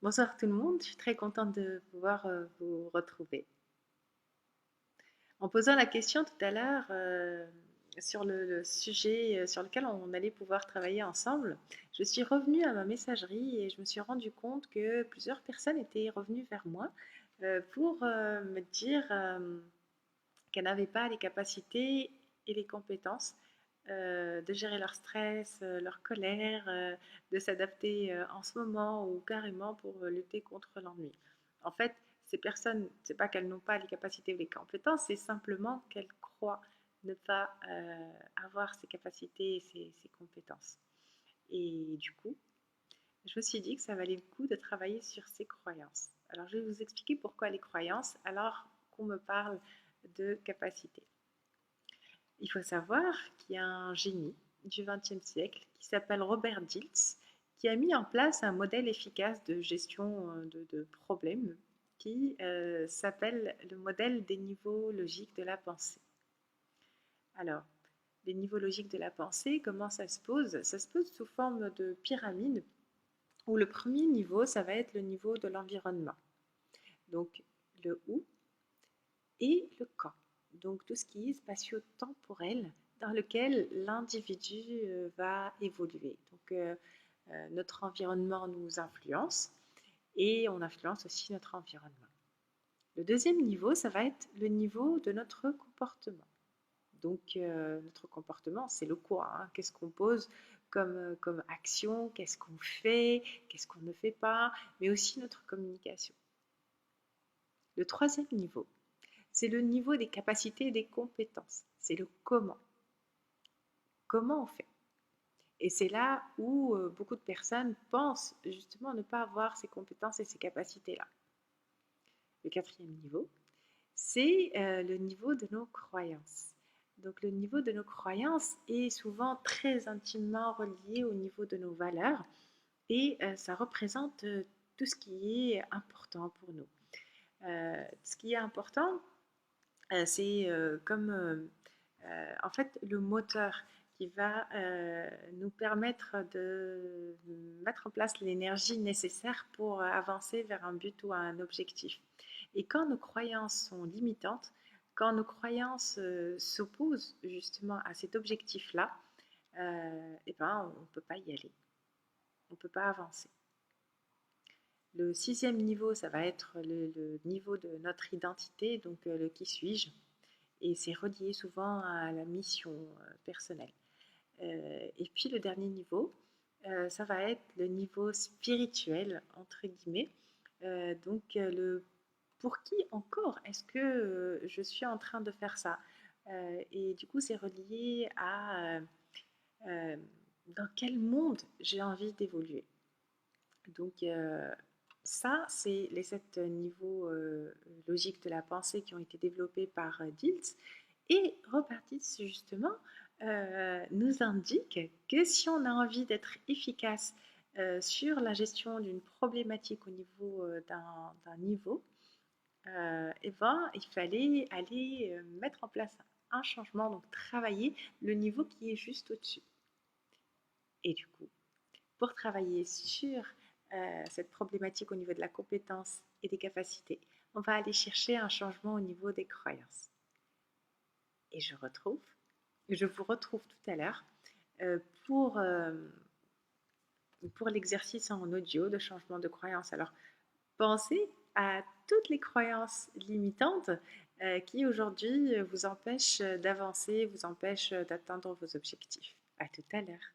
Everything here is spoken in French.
Bonsoir tout le monde, je suis très contente de pouvoir vous retrouver. En posant la question tout à l'heure sur le sujet sur lequel on allait pouvoir travailler ensemble, je suis revenue à ma messagerie et je me suis rendu compte que plusieurs personnes étaient revenues vers moi pour me dire qu'elles n'avaient pas les capacités et les compétences de gérer leur stress, leur colère, de s'adapter en ce moment ou carrément pour lutter contre l'ennui. En fait, ces personnes, c'est pas qu'elles n'ont pas les capacités ou les compétences, c'est simplement qu'elles croient ne pas avoir ces capacités et ces compétences. Et du coup, je me suis dit que ça valait le coup de travailler sur ces croyances. Alors, je vais vous expliquer pourquoi les croyances alors qu'on me parle de capacités. Il faut savoir qu'il y a un génie du XXe siècle qui s'appelle Robert Dilts, qui a mis en place un modèle efficace de gestion de problèmes qui s'appelle le modèle des niveaux logiques de la pensée. Alors, les niveaux logiques de la pensée, comment ça se pose? Ça se pose sous forme de pyramide, où le premier niveau, ça va être le niveau de l'environnement. Donc, le où et le quand. Donc tout ce qui est spatio-temporel dans lequel l'individu va évoluer. Donc notre environnement nous influence et on influence aussi notre environnement. Le deuxième niveau, ça va être le niveau de notre comportement. Donc notre comportement, c'est le quoi, hein. Qu'est-ce qu'on pose comme action, qu'est-ce qu'on fait, qu'est-ce qu'on ne fait pas, mais aussi notre communication. Le troisième niveau, c'est le niveau des capacités et des compétences. C'est le comment. Comment on fait? Et c'est là où beaucoup de personnes pensent justement ne pas avoir ces compétences et ces capacités-là. Le quatrième niveau, c'est le niveau de nos croyances. Donc le niveau de nos croyances est souvent très intimement relié au niveau de nos valeurs et ça représente tout ce qui est important pour nous. Ce qui est important, c'est comme en fait le moteur qui va nous permettre de mettre en place l'énergie nécessaire pour avancer vers un but ou un objectif. Et quand nos croyances sont limitantes, quand nos croyances s'opposent justement à cet objectif-là, eh ben, on ne peut pas y aller, on ne peut pas avancer. Le sixième niveau, ça va être le niveau de notre identité, donc le qui suis-je, et c'est relié souvent à la mission personnelle. Et puis le dernier niveau, ça va être le niveau spirituel, entre guillemets. Donc le pour qui encore est-ce que je suis en train de faire ça? Et du coup, c'est relié à euh, dans quel monde j'ai envie d'évoluer. Donc ça, c'est les 7 niveaux logiques de la pensée qui ont été développés par Dilts. Et Robert Dilts, justement, nous indique que si on a envie d'être efficace sur la gestion d'une problématique au niveau d'un niveau, eh ben, il fallait aller mettre en place un changement, donc travailler le niveau qui est juste au-dessus. Et du coup, pour travailler sur cette problématique au niveau de la compétence et des capacités, on va aller chercher un changement au niveau des croyances. Et je vous retrouve tout à l'heure euh, pour, euh, pour l'exercice en audio de changement de croyance. Alors, pensez à toutes les croyances limitantes qui aujourd'hui vous empêchent d'avancer, vous empêchent d'atteindre vos objectifs. À tout à l'heure.